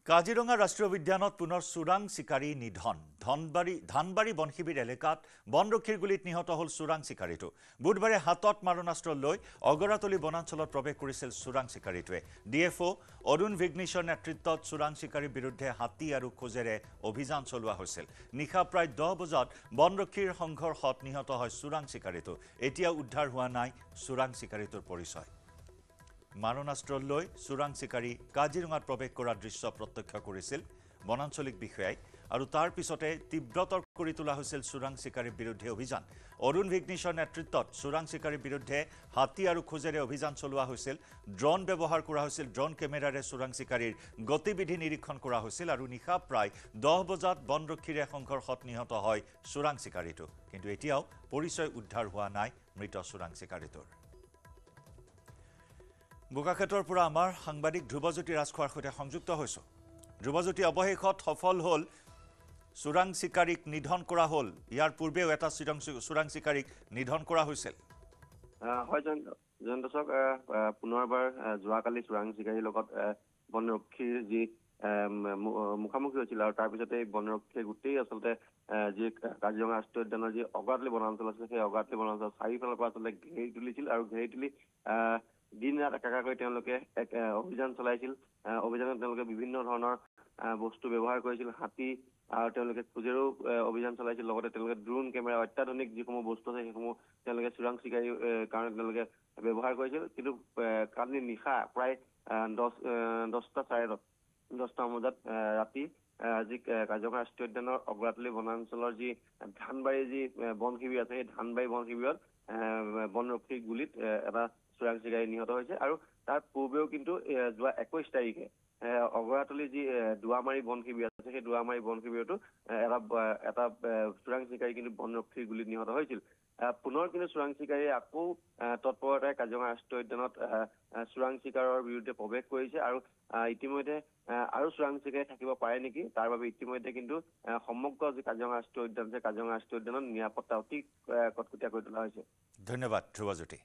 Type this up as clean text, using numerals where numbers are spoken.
কাজিৰঙা ৰাষ্ট্ৰীয় উদ্যানত পুনৰ চোৰাং চিকাৰী নিধন ধানবাৰী বনশিবিৰ এলেকাত বনৰক্ষীৰ গুলীত নিহত হ'ল চোৰাং চিকাৰীটো বুধবাৰে হাতত মাৰণাস্ত্ৰ লৈ অগৰাতলী বনাঞ্চলত প্ৰৱেশ কৰিছিল চোৰাং চিকাৰীটোৱে ডিএফও অৰুণ ভিগ্নিছৰ নেতৃত্বত চোৰাং চিকাৰীৰ বিৰুদ্ধে হাতী আৰু খোজেৰে অভিযান চলোৱা হৈছিল নিশা প্ৰায় 10 বজাত বনৰক্ষীৰ সংঘৰ্ষত নিহত হয় চোৰাং চিকাৰীটো এতিয়া উদ্ধাৰ হোৱা নাই চোৰাং চিকাৰীটোৰ পৰিচয় মাৰণাস্ত্ৰ লৈ চোৰাং চিকাৰী কাজিৰঙাত প্ৰৱেশ কৰাৰ দৃশ্য প্ৰত্যক্ষ কৰিছিল বনাঞ্চলিক বিষয়াই আৰু তাৰ পিছতে তীব্ৰতৰ কৰি তোলা হৈছিল চোৰাং চিকাৰীৰ বিৰুদ্ধে অভিযান অৰুণ ভিগ্নিছৰ নেতৃত্বত চোৰাং চিকাৰীৰ বিৰুদ্ধে হাতী আৰু খোজেৰে অভিযান চলোৱা হৈছিল ড্ৰোন ব্যৱহাৰ কৰা হৈছিল ড্ৰোন কেমেৰাৰে চোৰাং চিকাৰীৰ গতিবিধি নিৰীক্ষণ কৰা হৈছিল আৰু নিশা প্ৰায় 10 বজাত বনৰক্ষীৰে সংঘৰ্ষত নিহত হয় চোৰাং চিকাৰীটো কিন্তু এতিয়াও পৰিচয় উদ্ধাৰ হোৱা নাই মৃত চোৰাং চিকাৰীটোৰ বোকাখাতৰ পৰা আমাৰ সাংবাদিক ধ্ৰুৱজ্যোতি ৰাজখোৱাৰ সৈতে সংযুক্ত হৈছো ধ্ৰুৱজ্যোতি অৱশেষত সফল হ'ল চোৰাং চিকাৰীক নিধন কৰা হ'ল ইয়াৰ পূৰ্বেও এটা চোৰাং চিকাৰীক নিধন কৰা হৈছিল হয় জয়ন্তক পুনৰবাৰ যোৱাকালি চোৰাং চিকাৰীৰ লগত বনৰক্ষীৰ যি মুখামুখি হৈছিল আৰু তাৰপিছতে বনৰক্ষীয়ে গোটেই আচলতে যি কাজিৰঙা ৰাষ্ট্ৰীয় উদ্যানৰ যি অগৰাতলী বনাঞ্চল আছে সেই অগৰাতলী বনাঞ্চল চাৰিওফালৰ পৰা আচলতে ঘেৰি তুলিছিল আৰু ঘেৰি তুলি দিন ৰাত একাকাকৈ তেওঁলোকে এক অভিযান চলাইছিল অভিযানত তেওঁলোকে বিভিন্ন ধৰণৰ বস্তু ব্যৱহাৰ কৰিছিল হাতী আৰু তেওঁলোকে খোজেৰেও অভিযান চলাইছিল লগতে তেওঁলোকে ড্ৰোন কেমেৰা অত্যাধুনিক যিসমূহ বস্তু আছে সেইসমূহ তেওঁলোকে চোৰাং চিকাৰীৰ কাৰণে তেওঁলোকে ব্যৱহাৰ কৰিছিল কিন্তু কালি নিশা প্ৰায় 10টা বজাত ৰাতি যি কাজিৰঙা ৰাষ্ট্ৰীয় উদ্যানৰ অগৰাতলী বনাঞ্চলৰ যি ধানবাৰী যি বন শিবিৰ আছে সেই ধানবাৰী বন শিবিৰত বনৰক্ষীৰ গুলীত এটা চোৰাং চিকাৰী নিহত হৈছে আৰু তাৰ পূৰ্বেও কিন্তু যোৱা 21 তাৰিখে অগৰাতলী যি দুৱামাৰী বন শিবিৰ আছে সেই দুৱামাৰী বন শিবিৰতো এটা চোৰাং চিকাৰী কিন্তু বনৰক্ষীৰ গুলীত নিহত হৈছিল পুনৰ কিন্তু চোৰাং চিকাৰীয়ে আকৌ তৎপৰতাৰে কাজিৰঙা ৰাষ্ট্ৰীয় উদ্যানত চোৰাং চিকাৰৰ বিৰুদ্ধে প্ৰৱেশ কৰিছে আৰু ইতিমধ্যে আৰু চোৰাং চিকাৰী থাকিব পাৰে নেকি তাৰ বাবে ইতিমধ্যে কিন্তু সমগ্ৰ যি কাজিৰঙা ৰাষ্ট্ৰীয় উদ্যান আছে কাজিৰঙা ৰাষ্ট্ৰীয় উদ্যানত নিৰাপত্তা অতি কটকটীয়া কৰি তোলা হৈছে ধন্যবাদ ধ্ৰুৱজ্যোতি